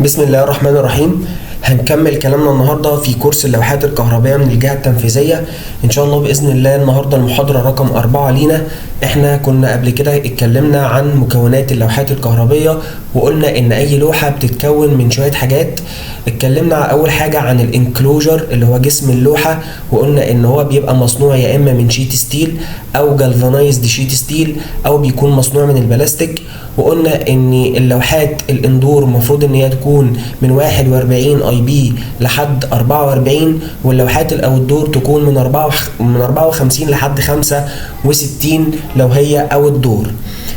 بسم الله الرحمن الرحيم. هنكمل كلامنا النهارده في كورس اللوحات الكهربائية من الجهة التنفيذية ان شاء الله بإذن الله. النهارده المحاضرة رقم 4 لينا. احنا كنا قبل كده اتكلمنا عن مكونات اللوحات الكهربية وقلنا ان اي لوحة بتتكون من شوية حاجات. اتكلمنا اول حاجة عن الانكلوجر اللي هو جسم اللوحة، وقلنا ان هو بيبقى مصنوع يا اما من شيت ستيل او جالفانايزد شيت ستيل او بيكون مصنوع من البلاستيك. وقلنا ان اللوحات الاندور المفروض ان هي تكون من 41 اي بي لحد 44، واللوحات الاوتدور تكون من 54 لحد 65 لو هي اوتدور.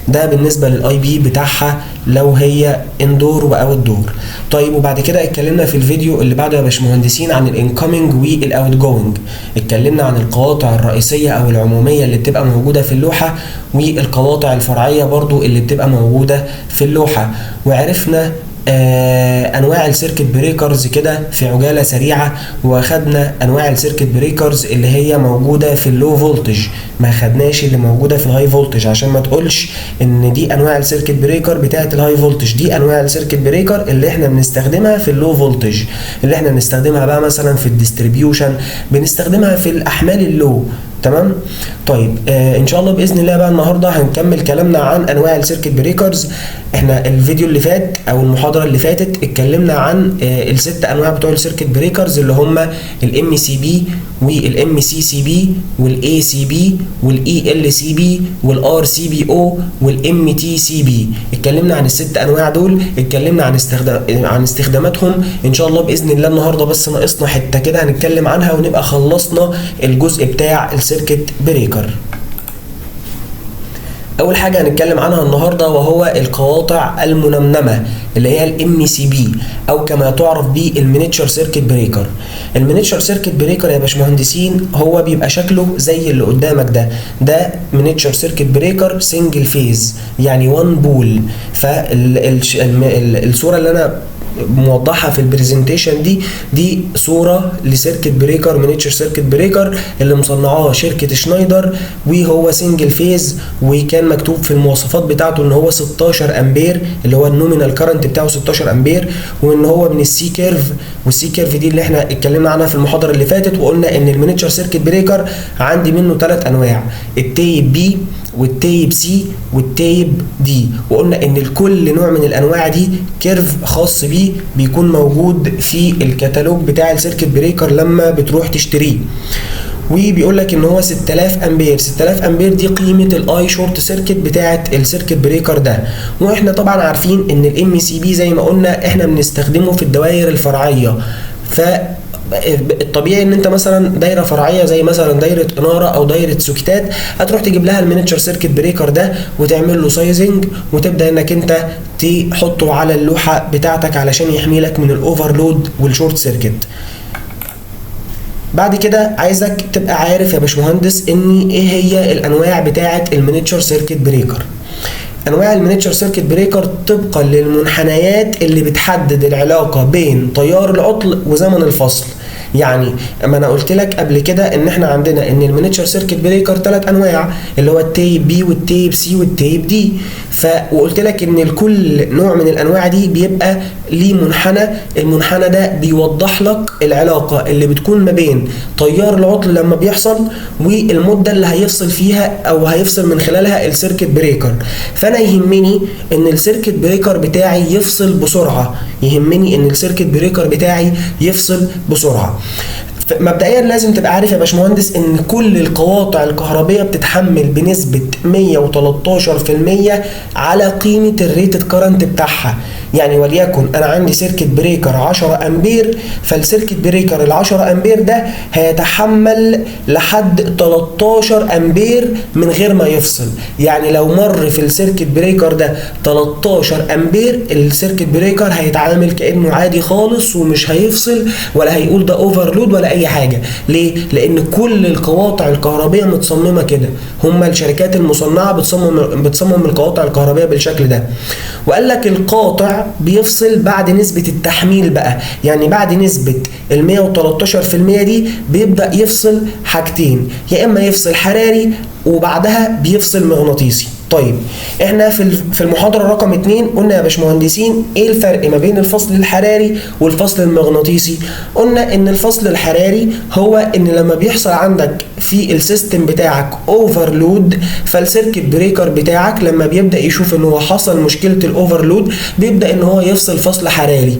ده بالنسبه للاي بي بتاعها لو هي اندور واوت دور. طيب وبعد كده اتكلمنا في الفيديو اللي بعده يا باشمهندسين عن الانكoming والاوت جوينج. اتكلمنا عن القواطع الرئيسيه او العموميه اللي بتبقى موجوده في اللوحه والقواطع الفرعيه برضو اللي بتبقى موجوده في اللوحه، وعرفنا انواع السيركت بريكرز كده في عجاله سريعه. واخدنا انواع السيركت بريكرز اللي هي موجوده في اللو فولتج، ما خدناش اللي موجوده في الهاي فولتج عشان ما تقولش ان دي انواع السيركت بريكر بتاعه الهاي فولتج. دي انواع السيركت بريكر اللي احنا بنستخدمها في اللو فولتج، اللي احنا بنستخدمها بقى مثلا في الديستريبيوشن، بنستخدمها في الاحمال اللو. تمام. طيب ان شاء الله باذن الله بقى النهارده هنكمل كلامنا عن انواع السيركت بريكرز. احنا الفيديو اللي فات او المحاضره اللي فاتت اتكلمنا عن الست انواع بتوع السيركت بريكرز اللي هم الام سي بي والام سي سي بي والاي سي بي والاي ال سي بي والار سي بي او والام تي سي بي. اتكلمنا عن الست انواع دول، اتكلمنا عن استخداماتهم. ان شاء الله باذن الله النهارده بس ناقصنا حته كده هنتكلم عنها ونبقى خلصنا الجزء بتاع السيركت بريكر. اول حاجه هنتكلم عنها النهارده وهو القواطع المنمنمه اللي هي الام سي بي او كما تعرف بالمينيتشر سيركت بريكر. المينيتشر سيركت بريكر يا باشمهندسين هو بيبقى شكله زي اللي قدامك ده مينيتشر سيركت بريكر سنجل فيز، يعني 1 بول. فالصوره اللي انا موضحها في البرزنتيشن دي صوره لسيركت بريكر مينيتشر سيركت بريكر اللي مصنعاه شركه شنايدر، وهو سنجل فيز، وكان مكتوب في المواصفات بتاعته ان هو 16 امبير اللي هو النومينال كارنت بتاعه 16 امبير، وان هو من السي كيرف. والسي كيرف دي اللي احنا اتكلمنا عنها في المحاضره اللي فاتت، وقلنا ان المينيتشر سيركت بريكر عندي منه 3 انواع: التيب بي والتيب سي والتيب دي. وقلنا ان لكل نوع من الانواع دي كيرف خاص بيه بيكون موجود في الكتالوج بتاع السيركت بريكر لما بتروح تشتريه. وبيقول لك ان هو 6000 امبير. 6000 امبير دي قيمه الاي شورت سيركت بتاعه السيركت بريكر ده. واحنا طبعا عارفين ان الام سي بي زي ما قلنا احنا بنستخدمه في الدوائر الفرعيه. الطبيعي ان انت مثلا دايره فرعيه زي مثلا دايره اناره او دايره سوكيتات هتروح تجيب لها المينيتشر سيركت بريكر ده وتعمل له سايزنج وتبدا انك انت تحطه على اللوحه بتاعتك علشان يحمي لك من الاوفرلود والشورت سيركت. بعد كده عايزك تبقى عارف يا باشمهندس ان ايه هي الانواع بتاعه المينيتشر سيركت بريكر. انواع المينيتشر سيركت بريكر طبقا للمنحنيات اللي بتحدد العلاقه بين تيار العطل وزمن الفصل. يعني ما انا قلت لك قبل كده ان احنا عندنا ان المينيتشر سيركت بريكر 3 انواع اللي هو التيب بي والتيب سي والتيب دي. وقلت لك ان لكل نوع من الانواع دي بيبقى ليه منحنى. المنحنى ده بيوضح لك العلاقه اللي بتكون ما بين تيار العطل لما بيحصل والمده اللي هيفصل فيها او هيفصل من خلالها السيركت بريكر. فانا يهمني ان السيركت بريكر بتاعي يفصل بسرعه، يهمني ان السيركت بريكر بتاعي يفصل بسرعه. مبدئيا لازم تبقى عارف يا باشمهندس ان كل القواطع الكهربيه بتتحمل بنسبه 113% على قيمه الريتد كارنت بتاعها. يعني وليكن انا عندي سيركت بريكر 10 امبير، فالسيركت بريكر ال 10 امبير ده هيتحمل لحد 13 امبير من غير ما يفصل. يعني لو مر في السيركت بريكر ده 13 امبير السيركت بريكر هيتعامل كانه عادي خالص ومش هيفصل ولا هيقول ده اوفرلود ولا اي حاجه. ليه؟ لان كل القواطع الكهربيه متصممه كده. هم الشركات المصنعه بتصمم القواطع الكهربيه بالشكل ده. وقال لك القاطع بيفصل بعد نسبة التحميل بقى، يعني بعد نسبة 113% دي بيبدأ يفصل حاجتين: يا إما يفصل حراري وبعدها بيفصل مغناطيسي. طيب احنا في المحاضره رقم 2 قلنا يا باشمهندسين ايه الفرق ما بين الفصل الحراري والفصل المغناطيسي. قلنا ان الفصل الحراري هو ان لما بيحصل عندك في السيستم بتاعك اوفرلود، فالسيركت بريكر بتاعك لما بيبدا يشوف ان هو حصل مشكله الاوفرلود بيبدا ان هو يفصل فصل حراري.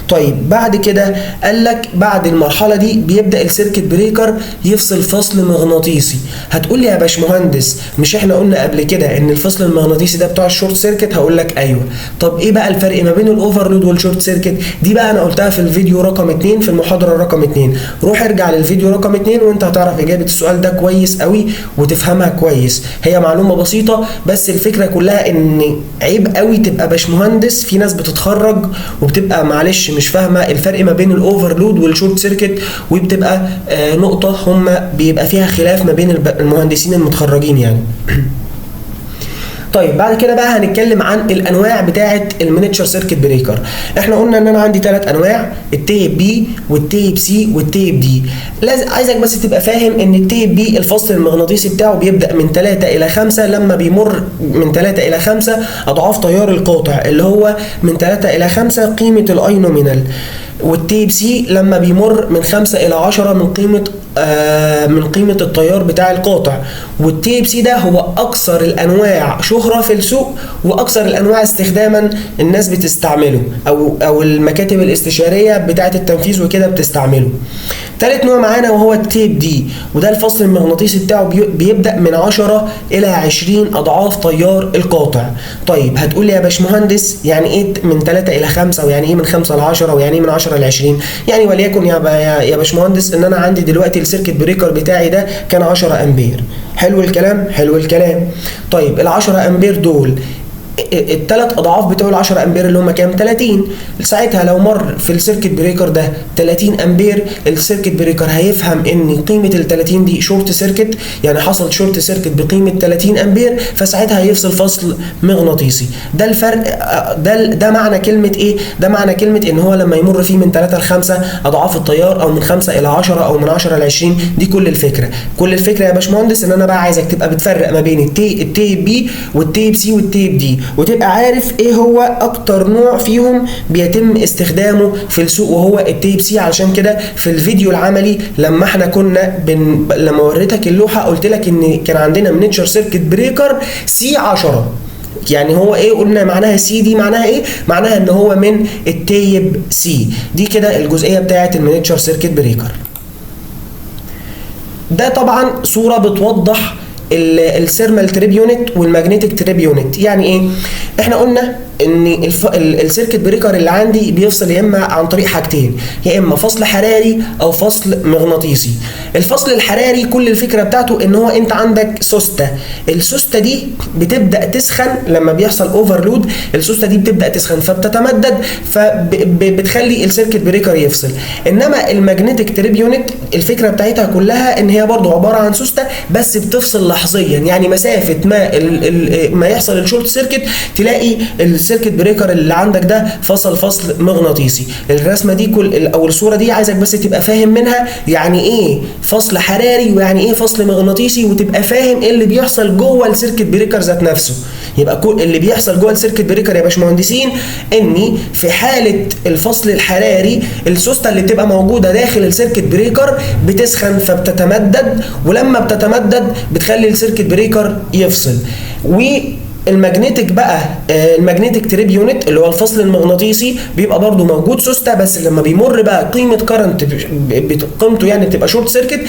طيب بعد كده قال لك بعد المرحله دي بيبدا السيركت بريكر يفصل فصل مغناطيسي. هتقول لي يا باشمهندس مش احنا قلنا قبل كده ان الفصل المغناطيسي ده بتاع الشورت سيركت؟ هقول لك ايوه. طب ايه بقى الفرق ما بين الاوفرلود والشورت سيركت؟ دي بقى انا قلتها في الفيديو رقم 2 في المحاضره رقم 2. روح ارجع للفيديو رقم 2 وانت هتعرف اجابه السؤال ده كويس قوي وتفهمها كويس. هي معلومه بسيطه بس الفكره كلها ان عيب قوي تبقى باشمهندس في ناس بتتخرج وبتبقى معلش مش فاهمه الفرق ما بين الاوفرلود والشورت سيركت، وبتبقى نقطه هم بيبقى فيها خلاف ما بين المهندسين المتخرجين يعني. طيب بعد كده بقى هنتكلم عن الانواع بتاعه المينيتشر سيركت بريكر. احنا قلنا ان انا عندي 3 انواع، التيب بي والتيب سي والتيب دي. عايزك بس تبقى فاهم ان التيب بي الفصل المغناطيسي بتاعه بيبدا من 3 الى 5، لما بيمر من 3 الى 5 اضعاف تيار القاطع اللي هو من 3 الى 5 قيمه الاي نومينال. والتيب سي لما بيمر من 5 الى 10 من قيمه التيار بتاع القاطع. والتيب سي ده هو اكثر الانواع شهره في السوق واكثر الانواع استخداما الناس بتستعمله او المكاتب الاستشاريه بتاعه التنفيذ وكده بتستعمله. ثالث نوع معانا وهو التيب دي، وده الفصل المغناطيسي بتاعه بيبدا من 10 الى 20 اضعاف تيار القاطع. طيب هتقول لي يا باشمهندس يعني ايه من 3 الى 5 ويعني ايه من 5 ل 10 ويعني ايه من 10 ل 20؟ يعني وليكن يا باشمهندس ان انا عندي دلوقتي السيركت بريكر بتاعي ده كان 10 امبير. حلو الكلام. طيب ال 10 امبير دول الثلاث اضعاف بتوع ال 10 امبير اللي هم كام؟ 30. ساعتها لو مر في السيركت بريكر ده 30 امبير، السيركت بريكر هيفهم ان قيمه ال 30 دي شورت سيركت، يعني حصل شورت سيركت بقيمه 30 امبير، فساعتها هيفصل فصل مغناطيسي. ده الفرق. ده معنى كلمه ايه؟ ده معنى كلمه ان هو لما يمر فيه من 3 ل 5 اضعاف التيار، او من 5 الى 10 او من 10 ل 20. دي كل الفكره يا باشمهندس، ان انا بقى عايزك تبقى بتفرق ما بين التيب بي والتيب سي والتيب دي، وتبقى عارف ايه هو اكتر نوع فيهم بيتم استخدامه في السوق وهو التيب سي. علشان كده في الفيديو العملي لما احنا كنا لما وريتك اللوحه قلت لك ان كان عندنا مينيتشر سيركت بريكر سي 10. يعني هو ايه؟ قلنا معناها سي دي معناها ايه؟ معناها ان هو من التيب سي. دي كده الجزئيه بتاعه المينيتشر سيركت بريكر. ده طبعا صوره بتوضح الثيرمال تريب يونت والماجنتيك تريب يونت. يعني ايه؟ احنا قلنا ان السيركت بريكر اللي عندي بيفصل يا اما عن طريق حاجتين، يا اما فصل حراري او فصل مغناطيسي. الفصل الحراري كل الفكره بتاعته ان هو انت عندك سوسته، السوسته دي بتبدا تسخن لما بيحصل اوفرلود، السوسته دي بتبدا تسخن فبتتمدد فبتخلي السيركت بريكر يفصل. انما الماجنتيك تريب يونت الفكره بتاعتها كلها ان هي برضو عباره عن سوسته بس بتفصل لحظيا، يعني مسافه ما يحصل الشورت سيركت تلاقي السيركت بريكر اللي عندك ده فصل مغناطيسي. الرسمه دي او الصوره دي عايزك بس تبقى فاهم منها يعني ايه فصل حراري ويعني ايه فصل مغناطيسي، وتبقى فاهم ايه اللي بيحصل جوه السيركت بريكر ذات نفسه. يبقى كل اللي بيحصل جوه السيركت بريكر يا باشمهندسين اني في حاله الفصل الحراري السوسته اللي بتبقى موجوده داخل السيركت بريكر بتسخن فبتتمدد، ولما بتتمدد بتخلي السيركت بريكر يفصل. الماجنتيك بقى الماجنتيك تريب يونت اللي هو الفصل المغناطيسي بيبقى برضو موجود سوسته، بس لما بيمر بقى قيمه كارنت قيمته يعني بتبقى شورت سيركت،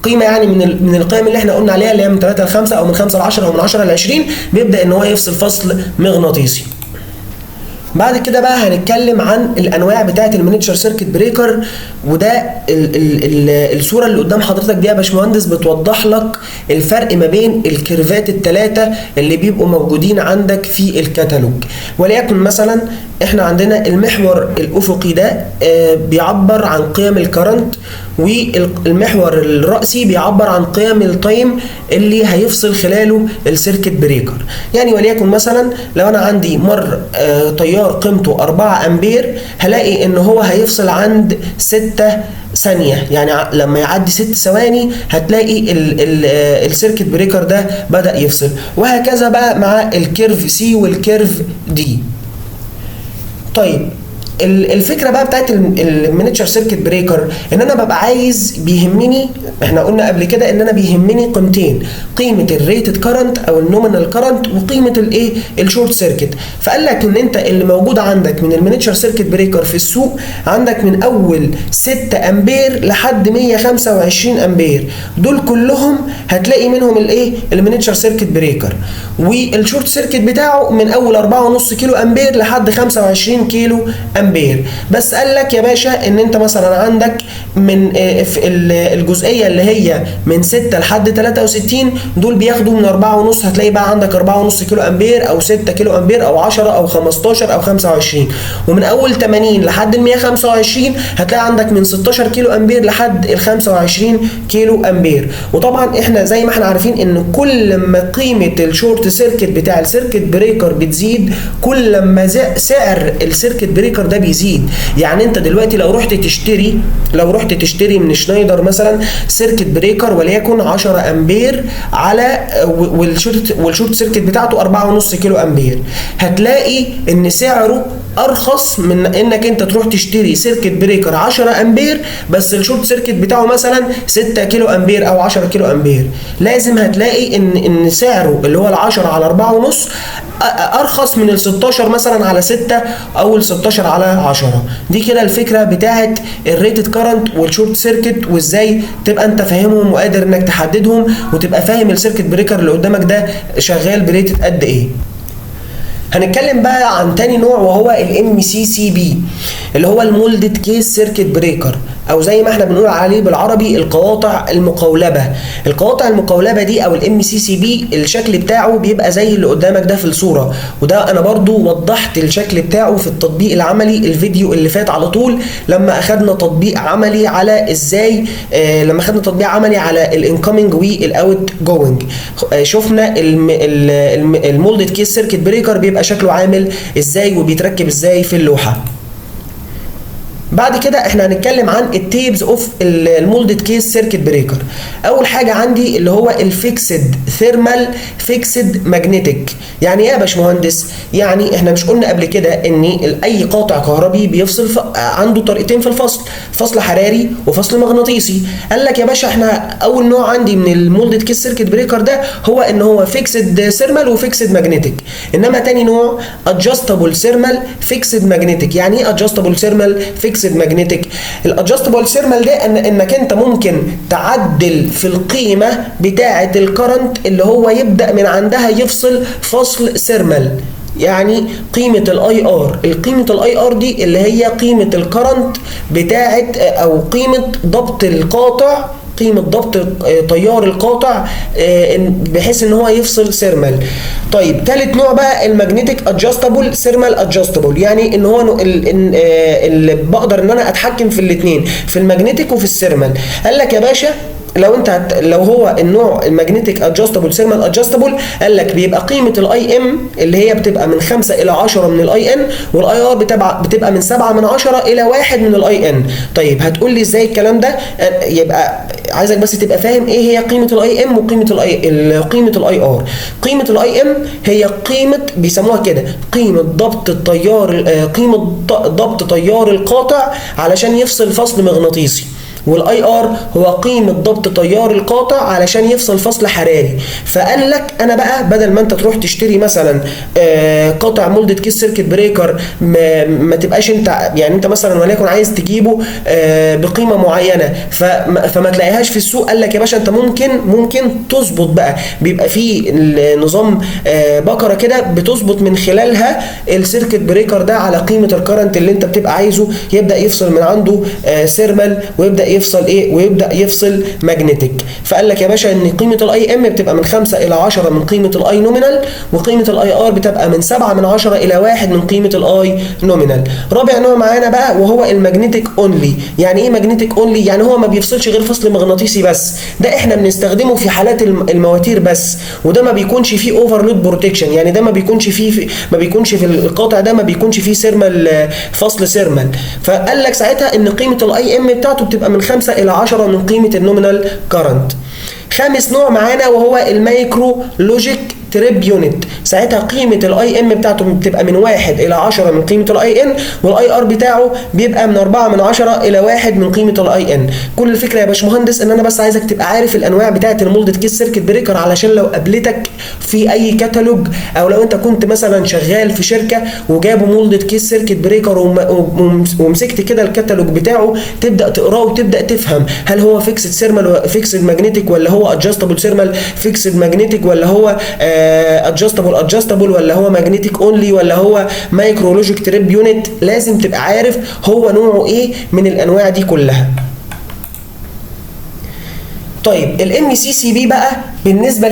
قيمه يعني من القيم اللي احنا قلنا عليها اللي هي من 3 ل 5 او من 5 ل 10 او من 10 ل 20 بيبدا ان هو يفصل فصل مغناطيسي. بعد كده بقى هنتكلم عن الانواع بتاعه المينيتشر سيركت بريكر، وده الصوره اللي قدام حضرتك دي يا باشمهندس بتوضح لك الفرق ما بين الكيرفات الثلاثه اللي بيبقوا موجودين عندك في الكتالوج. وليكن مثلا احنا عندنا المحور الافقي ده بيعبر عن قيم الكرنت، والمحور الرأسي بيعبر عن قيم التايم اللي هيفصل خلاله السيركت بريكر. يعني وليكن مثلا لو انا عندي مر تيار قيمته 4 امبير، هلاقي ان هو هيفصل عند 6 ثانية، يعني لما يعدي 6 ثواني هتلاقي السيركت بريكر ده بدأ يفصل، وهكذا بقى مع الكيرف سي والكيرف دي. طيب الفكره بقى بتاعت المينيتشر سيركت بريكر ان انا ببقى عايز، بيهمني، احنا قلنا قبل كده ان انا بيهمني قيمتين، قيمه الريتد كارنت او النومينال كارنت وقيمه الايه الشورت سيركت. فقال لك ان انت اللي موجود عندك من المينيتشر سيركت بريكر في السوق عندك من اول 6 امبير لحد 125 امبير، دول كلهم هتلاقي منهم الايه المينيتشر سيركت بريكر. والشورت سيركت بتاعه من اول 4.5 كيلو امبير لحد 25 كيلو امبير. بس قال لك يا باشا ان انت مثلا عندك من في الجزئيه اللي هي من 6 لحد 63 دول بياخدوا من 4.5، هتلاقي بقى عندك 4.5 كيلو امبير او 6 كيلو امبير او 10 او 15 او 25. ومن اول 80 لحد ال 125 هتلاقي عندك من 16 كيلو امبير لحد ال 25 كيلو امبير. وطبعا احنا زي ما احنا عارفين ان كل ما قيمه الشورت سيركت بتاع السيركت بريكر بتزيد، كل ما سعر السيركت بريكر ده بيزيد. يعني انت دلوقتي لو رحت تشتري من شنايدر مثلا سيركت بريكر وليكن 10 امبير على والشورت سيركت بتاعته 4.5 كيلو امبير، هتلاقي ان سعره ارخص من انك انت تروح تشتري سيركت بريكر 10 امبير بس الشورت سيركت بتاعه مثلا 6 كيلو امبير او 10 كيلو امبير. لازم هتلاقي ان سعره اللي هو ال10 على 4.5 ارخص من ال16 مثلا على 6 او ال16 على 10. دي كده الفكره بتاعت الريتد كارنت والشورت سيركت، وازاي تبقى انت فاهمهم وقادر انك تحددهم، وتبقى فاهم السيركت بريكر اللي قدامك ده شغال بريتد قد ايه. هنتكلم بقى عن تاني نوع وهو الام سي سي بي اللي هو المولدد كيس سيركت بريكر، او زي ما احنا بنقول عليه بالعربي القواطع المقولبه. القواطع المقولبه دي او الام سي سي بي الشكل بتاعه بيبقى زي اللي قدامك ده في الصوره، وده انا برضو وضحت الشكل بتاعه في التطبيق العملي الفيديو اللي فات على طول، لما اخدنا تطبيق عملي على ازاي على الانكمنج والاوت جوينج. شفنا المولدد كيس سيركت بريكر بيبقى شكله عامل ازاي وبيتركب ازاي في اللوحه. بعد كده احنا هنتكلم عن التيبز اوف المولدد كيس سيركت بريكر. اول حاجه عندي اللي هو الفيكسد ثيرمال فيكسد ماجنتيك. يعني ايه يا باشمهندس؟ يعني احنا مش قلنا قبل كده ان اي قاطع كهربي بيفصل عنده طريقتين في الفصل، فصل حراري وفصل مغناطيسي. قال لك يا باشا احنا اول نوع عندي من المولدد كيس سيركت بريكر ده هو ان هو فيكسد ثيرمال وفيكسد ماجنتيك. انما تاني نوع ادجستبل ثيرمال فيكسد ماجنتيك. يعني ايه ادجستبل ثيرمال فيكسد ماجنتيك؟ الادجستبل ثيرمال ده انك انت ممكن تعدل في القيمه بتاعه الكرنت اللي هو يبدا من عندها يفصل فصل ثيرمال. يعني قيمه قيمه الاي ار دي اللي هي قيمه الكرنت بتاعه او قيمه ضبط القاطع، قيمه ضبط تيار القاطع بحيث ان هو يفصل ثيرمال. طيب ثالث نوع بقى الماجنتيك ادجستبل ثيرمال ادجستبل، يعني ان هو اللي بقدر ان انا اتحكم في الاثنين، في الماجنتيك وفي الثيرمال. قال لك يا باشا لو هو النوع الماجنتيك ادجستبل ثيرمال ادجستبل، قال لك بيبقى قيمه الاي ام اللي هي بتبقى من 5 الى 10 من الاي ان، والاي ار بتبقى من 7 من 10 الى 1 من الاي ان. طيب هتقول لي ازاي الكلام ده؟ يبقى عايزك بس تبقى فاهم ايه هي قيمه الاي ام وقيمه الاي ار. قيمه الاي ام هي قيمه بيسموها كده قيمه ضبط التيار، قيمه ضبط تيار القاطع علشان يفصل فصل مغناطيسي، والاي ار هو قيمه ضبط تيار القاطع علشان يفصل فصل حراري. فقال لك انا بقى بدل ما انت تروح تشتري مثلا قاطع مولدد كيس سيركت بريكر ما تبقاش انت يعني انت مثلا وليكن عايز تجيبه بقيمه معينه فما تلاقيهاش في السوق، قال لك يا باشا انت ممكن تظبط بقى، بيبقى في نظام بكره كده بتظبط من خلالها السيركت بريكر ده على قيمه الكرنت اللي انت بتبقى عايزه، يبدا يفصل من عنده ثيرمال ويبدا يفصل ايه؟ ويبدا يفصل ماجنتيك. فقال لك يا باشا ان قيمه الاي ام بتبقى من 5 الى 10 من قيمه الاي نومينال، وقيمه الاي ار بتبقى من 7 من 10 الى 1 من قيمه الاي نومينال. رابع نوع معانا بقى وهو الماجنتيك اونلي. يعني ايه ماجنتيك اونلي؟ يعني هو ما بيفصلش غير فصل مغناطيسي بس، ده احنا بنستخدمه في حالات المواتير بس، وده ما بيكونش فيه اوفرلود بروتكشن، يعني ده ما بيكونش في القاطع ده ما بيكونش فيه سيرمال، فصل سيرمال. فقال لك ساعتها ان قيمه الاي ام بتاعته بتبقى من 5 الى 10 من قيمه النومينال كارنت. خامس نوع معانا وهو المايكرو لوجيك تريب يونت. ساعتها قيمه الاي ام بتاعته بتبقى من 1 الى 10 من قيمه الاي ان، والاي ار بتاعه بيبقى من 4 من 10 الى 1 من قيمه الاي ان. كل الفكره يا باشمهندس ان انا بس عايزك تبقى عارف الانواع بتاعه المولدد كيس سيركت بريكر، علشان لو قابلتك في اي كتالوج، او لو انت كنت مثلا شغال في شركه وجابوا مولدد كيس سيركت بريكر ومسكت كده الكتالوج بتاعه، تبدا تقراه وتبدا تفهم هل هو فيكسد سيرمال فيكسد ماجنتيك، ولا هو ادجستبل سيرمال فيكسد ماجنتيك، ولا هو ادجستبل ولا هو ماجنتيك اونلي، ولا هو مايكرو لوجيك تريب يونت. لازم تبقى عارف هو نوعه ايه من الانواع دي كلها. طيب الام سي سي بي بقى بالنسبه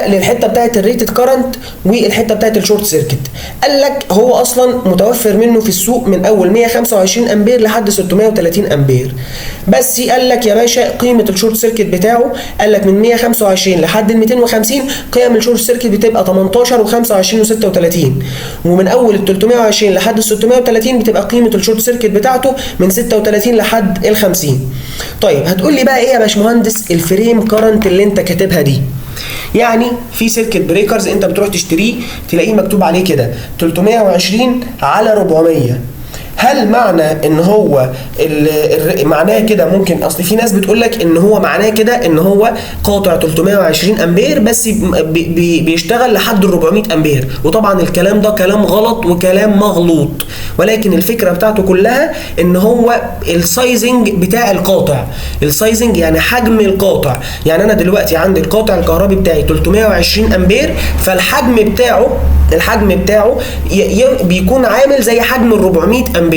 للحته بتاعه الريتد كارنت والحته بتاعه الشورت سيركت، قال لك هو اصلا متوفر منه في السوق من اول 125 امبير لحد 630 امبير. بس قال لك يا باشا قيمه الشورت سيركت بتاعه، قال لك من 125 لحد 250 قيم الشورت سيركت بتبقى 18 و25 و36، ومن اول ال 320 لحد ال 630 بتبقى قيمه الشورت سيركت بتاعته من 36 لحد ال 50. طيب هتقول لي بقى ايه يا باشمهندس الفريم كارنت اللي انت كاتبها دي؟ يعني في سيركت بريكرز انت بتروح تشتريه تلاقيه مكتوب عليه كده 320 على 400. هل معنى ان هو معناه كده؟ ممكن اصل في ناس بتقول لك ان هو معناه كده ان هو قاطع 320 امبير بس بيشتغل لحد ال 400 امبير، وطبعا الكلام ده كلام غلط وكلام مغلوط. ولكن الفكره بتاعته كلها ان هو السايزنج بتاع القاطع، السايزنج يعني حجم القاطع. يعني انا دلوقتي عندي القاطع الكهربي بتاعي 320 امبير، فالحجم بتاعه بيكون عامل زي حجم ال 400 امبير.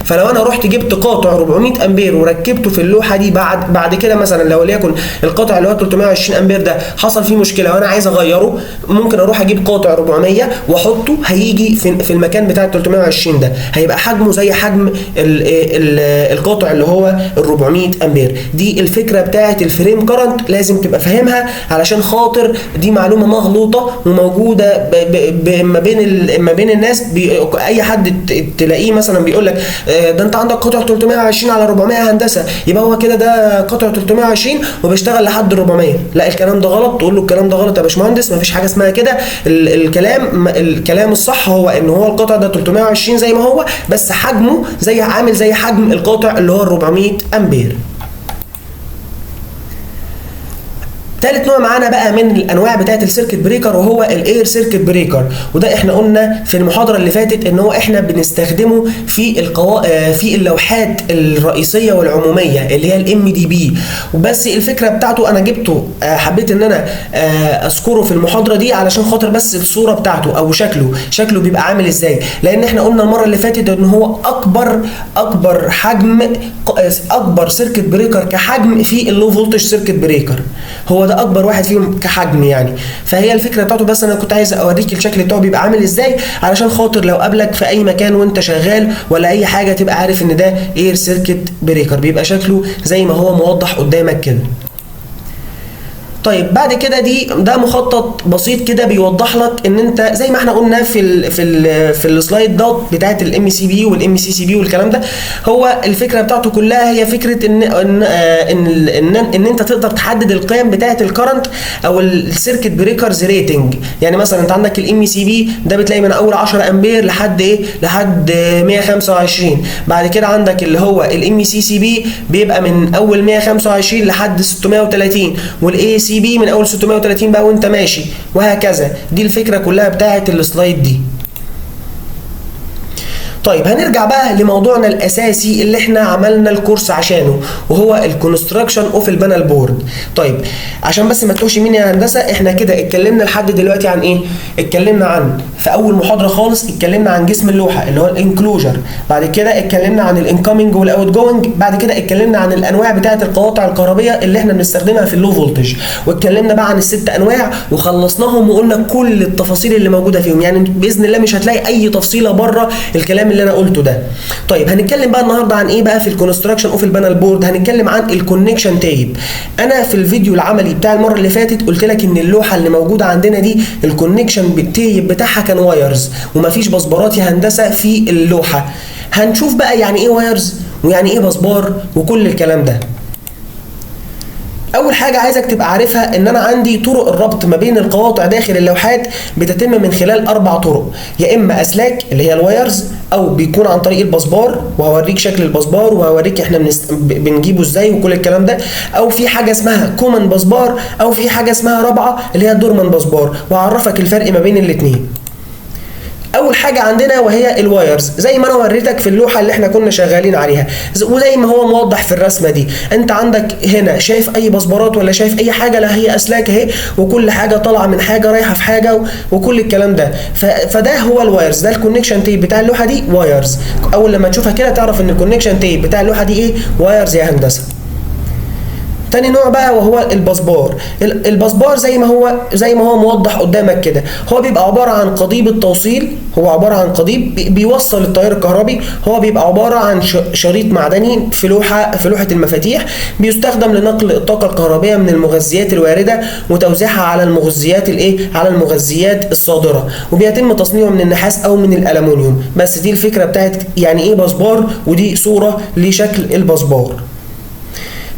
فلو انا رحت جبت قاطع 400 امبير وركبته في اللوحه دي، بعد كده مثلا لو ليكن القاطع اللي هو 320 امبير ده حصل فيه مشكله وانا عايز اغيره، ممكن اروح اجيب قاطع 400 واحطه، هيجي في المكان بتاع 320 ده هيبقى حجمه زي حجم القاطع اللي هو ال 400 امبير. دي الفكره بتاعه الفريم كارنت، لازم تبقى فاهمها علشان خاطر دي معلومه مغلوطه وموجوده ما بين الناس. اي حد تلاقيه مثلا بيقول لك ده انت عندك قطع 320 على 400 هندسه، يبقى هو كده ده قطع 320 وبيشتغل لحد 400. لا، الكلام ده غلط. تقول له الكلام ده غلط يا باشمهندس، مفيش حاجه اسمها كده. الكلام الصح هو ان هو القطع ده 320 زي ما هو، بس حجمه عامل زي حجم القاطع اللي هو 400 امبير. تالت نوع معانا بقى من الانواع بتاعه السيركت بريكر وهو الاير سيركت بريكر، وده احنا قلنا في المحاضره اللي فاتت ان هو احنا بنستخدمه في اللوحات الرئيسيه والعموميه اللي هي الام دي بي. وبس الفكره بتاعته انا جبته، حبيت ان انا اذكره في المحاضره دي علشان خاطر بس الصوره بتاعته او شكله بيبقى عامل ازاي، لان احنا قلنا المره اللي فاتت ان هو اكبر حجم، اكبر سيركت بريكر كحجم في اللو فولتج سيركت بريكر، هو ده اكبر واحد فيهم كحجم يعني. فهي الفكره بتاعته، بس انا كنت عايز اوريك الشكل بتاعه بيبقى عامل ازاي علشان خاطر لو قابلك في اي مكان وانت شغال ولا اي حاجه تبقى عارف ان ده اير سيركت بريكر، بيبقى شكله زي ما هو موضح قدامك كده. طيب بعد كده ده مخطط بسيط كده بيوضح لك ان انت زي ما احنا قلنا في السلايد دوت بتاعه الام سي بي والام سي سي بي والكلام ده. هو الفكره بتاعته كلها هي فكره ان انت تقدر تحدد القيم بتاعه الكرنت او السيركت بريكرز ريتنج. يعني مثلا انت عندك الام سي بي ده بتلاقي من اول 10 امبير لحد 125. بعد كده عندك اللي هو الام سي سي بي بيبقى من اول 125 لحد 630، والاي سي بي من اول 630 بقى وانت ماشي، وهكذا. دي الفكره كلها بتاعه السلايد دي. طيب هنرجع بقى لموضوعنا الاساسي اللي احنا عملنا الكورس عشانه، وهو الكونستراكشن اوف البانل بورد. طيب عشان بس ما تتوهش مني يا هندسه، احنا كده اتكلمنا لحد دلوقتي عن ايه؟ اتكلمنا عن في اول محاضره خالص اتكلمنا عن جسم اللوحه اللي هو الانكلوجر، بعد كده اتكلمنا عن الانكمنج والاوت جوينج، بعد كده اتكلمنا عن الانواع بتاعه القواطع الكهربيه اللي احنا بنستخدمها في اللو فولتج، واتكلمنا بقى عن الست انواع وخلصناهم وقلنا كل التفاصيل اللي موجوده فيهم، يعني باذن الله مش هتلاقي اي تفصيله بره الكلام اللي انا قلته ده. طيب هنتكلم بقى النهارده عن ايه بقى في الكونستراكشن اوف البانل بورد؟ هنتكلم عن الكونكشن تيب. انا في الفيديو العملي بتاع المره اللي فاتت قلت لك ان اللوحه اللي موجوده عندنا دي الكونكشن تيب بتاعها كان وايرز ومفيش بسبارات يا هندسه في اللوحه. هنشوف بقى يعني ايه وايرز ويعني ايه بسبار وكل الكلام ده. اول حاجه عايزك تبقى عارفها ان انا عندي طرق الربط ما بين القواطع داخل اللوحات بتتم من خلال 4 طرق، يا اما اسلاك اللي هي الوايرز، او بيكون عن طريق البسبار وهوريك شكل البسبار وهوريك احنا بنجيبه ازاي وكل الكلام ده، او في حاجه اسمها كومن بسبار، او في حاجه اسمها رابعه اللي هي دورمان بسبار، وهعرفك الفرق ما بين الاثنين. اول حاجه عندنا وهي الوايرز، زي ما انا وريتك في اللوحه اللي احنا كنا شغالين عليها، وزي ما هو موضح في الرسمه دي. انت عندك هنا شايف اي بسبارات ولا شايف اي حاجه؟ لا، هي اسلاك اهي، وكل حاجه طالعه من حاجه رايحه في حاجه وكل الكلام ده. فده هو الوايرز، ده الكونكشن تيب بتاع اللوحه دي وايرز. اول لما تشوفها كده تعرف ان الكونكشن تيب بتاع اللوحه دي ايه؟ وايرز يا هندسه. تاني نوع بقى وهو البسبار. البسبار زي ما هو موضح قدامك كده، هو بيبقى عباره عن قضيب التوصيل، هو عباره عن قضيب بيوصل التيار الكهربي، هو بيبقى عباره عن شريط معدني في لوحه المفاتيح، بيستخدم لنقل الطاقه الكهربائيه من المغذيات الوارده وتوزيعها على المغذيات على المغذيات الصادره، وبيتم تصنيعه من النحاس او من الالومنيوم. بس دي الفكره بتاعت يعني ايه بسبار، ودي صوره لشكل البسبار.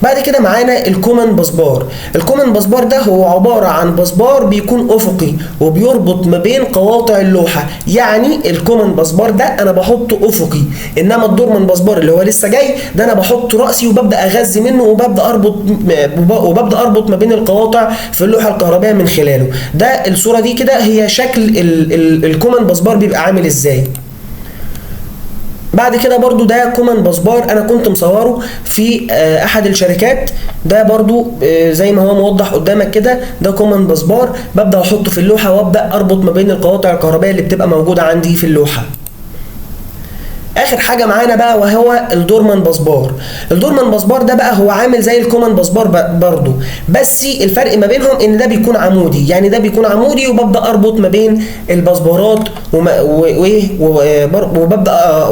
بعد كده معانا الكومن بسبار. الكومن بسبار ده هو عبارة عن بسبار بيكون أفقي وبيربط ما بين قواطع اللوحة، يعني الكومن بسبار ده أنا بحطه أفقي، إنما الدورمان بسبار اللي هو لسه جاي ده أنا بحط رأسي وببدأ أغذي منه وببدأ أربط ما بين القواطع في اللوحة الكهربائية من خلاله. ده الصورة دي كده هي شكل الكومن بسبار بيبقى عامل إزاي. بعد كده برضو ده كومن بسبار انا كنت مصوره في احد الشركات، ده برضو زي ما هو موضح قدامك كده، ده كومن بسبار ببدأ احطه في اللوحة وابدأ اربط ما بين القواطع الكهربائية اللي بتبقى موجودة عندي في اللوحة. اخر حاجه معانا بقى وهو الدورمان بسبار. الدورمان بسبار ده بقى هو عامل زي الكومن بسبار برضو، بس الفرق ما بينهم ان ده بيكون عمودي، يعني ده بيكون عمودي وببدا اربط ما بين البسبارات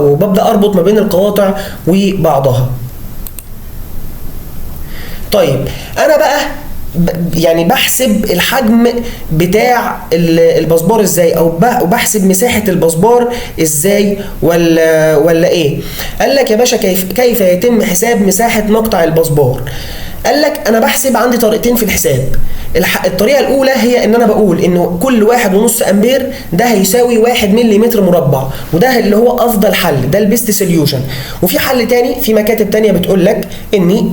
وببدا اربط ما بين القواطع وبعضها. طيب انا بقى يعني بحسب الحجم بتاع البسبار ازاي، او بحسب مساحه البسبار ازاي ولا ايه؟ قال لك يا باشا كيف يتم حساب مساحه مقطع البسبار؟ قال لك انا بحسب عندي طريقتين في الحساب. الطريقه الاولى هي ان انا بقول انه كل 1.5 امبير ده هيساوي 1 ملم مربع، وده اللي هو افضل حل، ده البيست سوليوشن. وفي حل تاني في مكاتب تانيه بتقول لك ان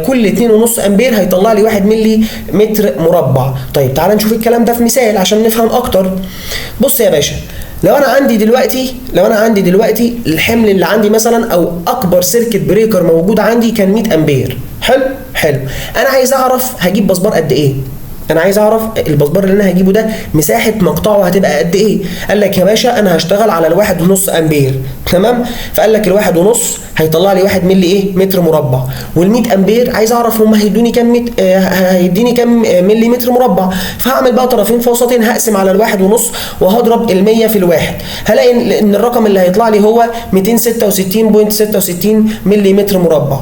كل 2.5 امبير هيطلع لي 1 ملم مربع. طيب تعال نشوف الكلام ده في مثال عشان نفهم اكتر. بص يا باشا، لو انا عندي دلوقتي الحمل اللي عندي مثلا، او اكبر سيركت بريكر موجود عندي كان 100 امبير. حلو، انا عايز اعرف هجيب بسبار قد ايه. انا عايز اعرف البسبار اللي انا هجيبه ده مساحه مقطعه هتبقى قد ايه. قال لك يا باشا انا هشتغل على 1.5 امبير، تمام؟ فقال لك 1.5 هيطلع لي 1 متر مربع، وال100 امبير عايز اعرف هم هيدوني كام هيديني كام ملي متر مربع. فهعمل بقى طرفين فوسطين، هقسم على 1.5 وهضرب ال100 في الواحد، هلاقي ان الرقم اللي هيطلع لي هو 266.66 ملي متر مربع.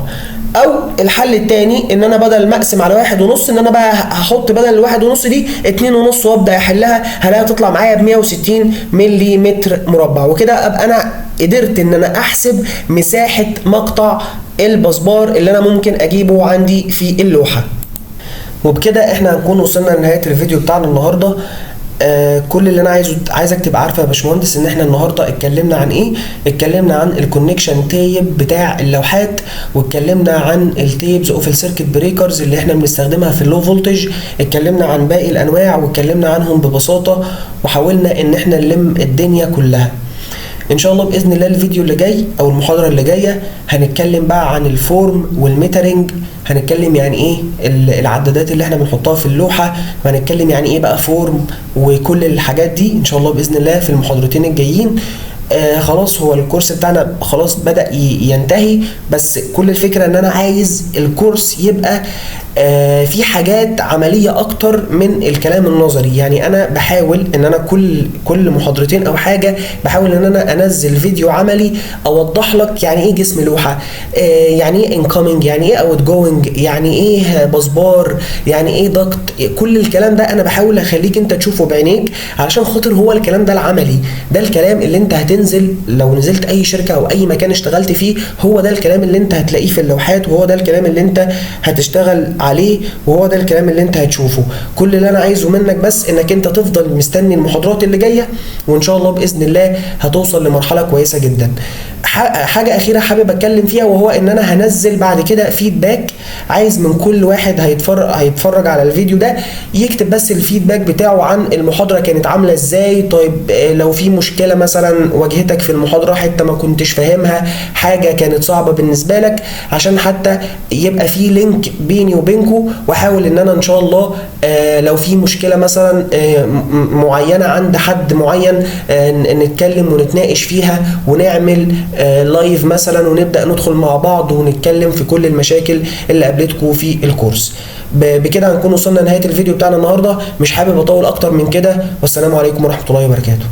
او الحل الثاني ان انا بدل ما اقسم على 1.5 ان انا بقى هحط بدل ال1.5 دي 2.5 وابدا احلها، هلاقيها تطلع معايا ب 160 ملي متر مربع. وكده ابقى انا قدرت ان انا احسب مساحه مقطع البسبار اللي انا ممكن اجيبه عندي في اللوحه. وبكده احنا هنكون وصلنا لنهايه الفيديو بتاعنا النهارده. كل اللي انا عايزك تبقى عارفه يا باشمهندس ان احنا النهارده اتكلمنا عن ايه؟ اتكلمنا عن الكونكشن تيب بتاع اللوحات، واتكلمنا عن التيبز اوف السيركت بريكرز اللي احنا بنستخدمها في اللو فولتج، اتكلمنا عن باقي الانواع واتكلمنا عنهم ببساطه، وحاولنا ان احنا نلم الدنيا كلها. ان شاء الله باذن الله الفيديو اللي جاي او المحاضره اللي جايه هنتكلم بقى عن الفورم والميترنج، هنتكلم يعني ايه العدادات اللي احنا بنحطها في اللوحه، وهنتكلم يعني ايه بقى فورم وكل الحاجات دي ان شاء الله باذن الله في المحاضرتين الجايين. خلاص هو الكورس بتاعنا خلاص بدأ ينتهي، بس كل الفكرة ان انا عايز الكورس يبقى في حاجات عملية اكتر من الكلام النظري. يعني انا بحاول ان انا كل محاضرتين او حاجة بحاول ان انا انزل فيديو عملي اوضح لك يعني ايه جسم لوحة، يعني ايه انكمنج، يعني ايه اوت جوينج، يعني ايه بسبار، يعني ايه ضغط. كل الكلام ده انا بحاول اخليك انت تشوفه بعينيك، علشان خاطر هو الكلام ده العملي، ده الكلام اللي انت هتنزل لو نزلت اي شركة او اي مكان اشتغلت فيه، هو ده الكلام اللي انت هتلاقيه في اللوحات، وهو ده الكلام اللي انت هتشتغل عليه، وهو ده الكلام اللي انت هتشوفه. كل اللي انا عايزه منك بس انك انت تفضل مستني المحاضرات اللي جايه، وان شاء الله باذن الله هتوصل لمرحله كويسه جدا. حاجه اخيره حابب اتكلم فيها، وهو ان انا هنزل بعد كده فيدباك. عايز من كل واحد هيتفرج على الفيديو ده يكتب بس الفيدباك بتاعه عن المحاضره كانت عامله ازاي. طيب لو في مشكله مثلا واجهتك في المحاضره، حته ما كنتش فاهمها، حاجه كانت صعبه بالنسبه لك، عشان حتى يبقى في لينك بيني وبينكم، واحاول ان انا ان شاء الله لو في مشكله مثلا معينه عند حد معين نتكلم ونتناقش فيها، ونعمل لايف مثلا، ونبدا ندخل مع بعض ونتكلم في كل المشاكل اللي قابلتكم في الكورس. بكده هنكون وصلنا لنهايه الفيديو بتاعنا النهارده، مش حابب اطول اكتر من كده، والسلام عليكم ورحمه الله وبركاته.